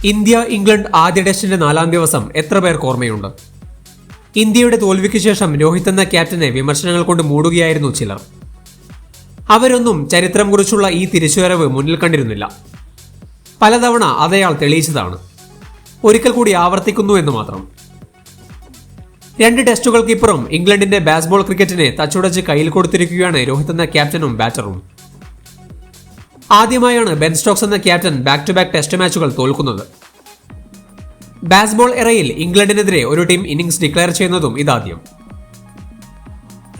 India England ആദ്യ ടെസ്റ്റിന്റെ 4-ാം ദിവസം എത്ര പേർക്ക് ഓർമ്മയുണ്ട്? ഇന്ത്യയുടെ തോൽവിക്ക് ശേഷം രോഹിത് എന്ന ക്യാപ്റ്റനെ വിമർശനങ്ങൾ കൊണ്ട് മൂടുകയായിരുന്നു ചിലർ. അവരൊന്നും ചരിത്രം കുറിച്ചുള്ള ഈ തിരിച്ചുവരവ് മുന്നിൽ കണ്ടിരുന്നില്ല. പലതവണ അതയാൾ തെളിയിച്ചതാണ്. ഒരിക്കൽ കൂടി ആവർത്തിക്കുന്നു എന്ന് മാത്രം. 2 ടെസ്റ്റുകൾക്കിപ്പുറം ഇംഗ്ലണ്ടിന്റെ ബാസ്ബോൾ ക്രിക്കറ്റിനെ തച്ചുടച്ച് കയ്യിൽ കൊടുത്തിരിക്കുകയാണ് രോഹിത് എന്ന ക്യാപ്റ്റനും ബാറ്ററും. ആദ്യമായാണ് ബെൻ സ്റ്റോക്സ് എന്ന captain back to back test മാച്ചുകൾ തോൽക്കുന്നത്. ബാസ്ബോൾ എറയിൽ ഇംഗ്ലണ്ടിനെതിരെ ഒരു ടീം ഇന്നിംഗ്സ് ഡിക്ലെയർ ചെയ്യുന്നതും ഇതാദ്യം.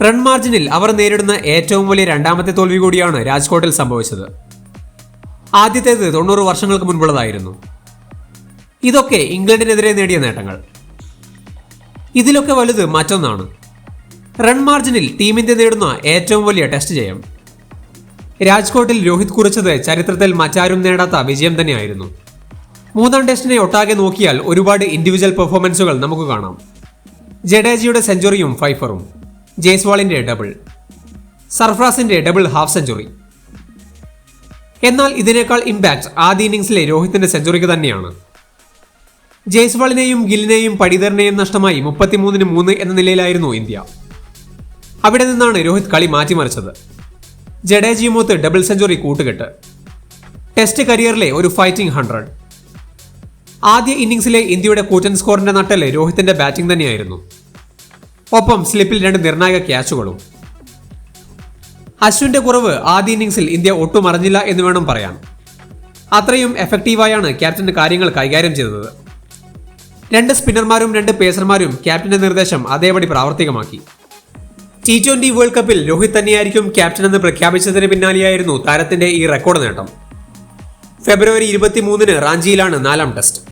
റൺ മാർജിനിൽ അവർ നേരിടുന്ന ഏറ്റവും വലിയ രണ്ടാമത്തെ തോൽവി കൂടിയാണ് രാജ്കോട്ടിൽ സംഭവിച്ചത്. ആദ്യത്തേത് 90 വർഷങ്ങൾക്ക് മുൻപുള്ളതായിരുന്നു. ഇതൊക്കെ ഇംഗ്ലണ്ടിനെതിരെ നേടിയ നേട്ടങ്ങൾ. ഇതിലൊക്കെ വലുത് മറ്റൊന്നാണ്. റൺ മാർജിനിൽ ടീം ഇന്ത്യ നേടുന്ന ഏറ്റവും വലിയ ടെസ്റ്റ് ജയം. രാജ്കോട്ടിൽ രോഹിത് കുറിച്ചത് ചരിത്രത്തിൽ മറ്റാരും നേടാത്ത വിജയം തന്നെയായിരുന്നു. 3-ാം ടെസ്റ്റിനെ ഒട്ടാകെ നോക്കിയാൽ ഒരുപാട് ഇൻഡിവിജ്വൽ പെർഫോമൻസുകൾ നമുക്ക് കാണാം. ജഡേജയുടെ സെഞ്ചുറിയും ഫൈഫറും, ജയ്സ്വാളിന്റെ ഡബിൾ, സർഫ്രാസിന്റെ ഡബിൾ ഹാഫ് സെഞ്ചുറി. എന്നാൽ ഇതിനേക്കാൾ ഇമ്പാക്ട് ആദ്യ ഇന്നിംഗ്സിലെ രോഹിത്തിന്റെ സെഞ്ചുറിക്ക് തന്നെയാണ്. ജയ്സ്വാളിനെയും ഗില്ലിനെയും പടിതറിനെയും നഷ്ടമായി 33-3 എന്ന നിലയിലായിരുന്നു ഇന്ത്യ. അവിടെ നിന്നാണ് രോഹിത് കളി മാറ്റിമറിച്ചത്. ജഡേജയുമൊത്ത് ഡബിൾ സെഞ്ചുറി കൂട്ടുകെട്ട്. ടെസ്റ്റ് കരിയറിലെ ഒരു ഫൈറ്റിംഗ് 100. ആദ്യ ഇന്നിംഗ്സിലെ ഇന്ത്യയുടെ കൂറ്റൻ സ്കോറിന്റെ നട്ടല് രോഹിത്തിന്റെ ബാറ്റിംഗ് തന്നെയായിരുന്നു. ഒപ്പം സ്ലിപ്പിൽ 2 നിർണായക ക്യാച്ചുകളും. അശ്വിന്റെ കുറവ് ആദ്യ ഇന്നിംഗ്സിൽ ഇന്ത്യ ഒട്ടും അറിഞ്ഞില്ല എന്ന് വേണം പറയാൻ. അത്രയും എഫക്റ്റീവായാണ് ക്യാപ്റ്റൻ കാര്യങ്ങൾ കൈകാര്യം ചെയ്തത്. 2 സ്പിന്നർമാരും 2 പേസർമാരും ക്യാപ്റ്റന്റെ നിർദ്ദേശം അതേപടി പ്രാവർത്തികമാക്കി. T20 വേൾഡ് കപ്പിൽ രോഹിത് തന്നെയായിരിക്കും ക്യാപ്റ്റൻ എന്ന് പ്രഖ്യാപിച്ചതിന് പിന്നാലെയായിരുന്നു താരത്തിന്റെ ഈ റെക്കോർഡ് നേട്ടം. ഫെബ്രുവരി 23-ന് റാഞ്ചിയിലാണ് 4-ാം ടെസ്റ്റ്.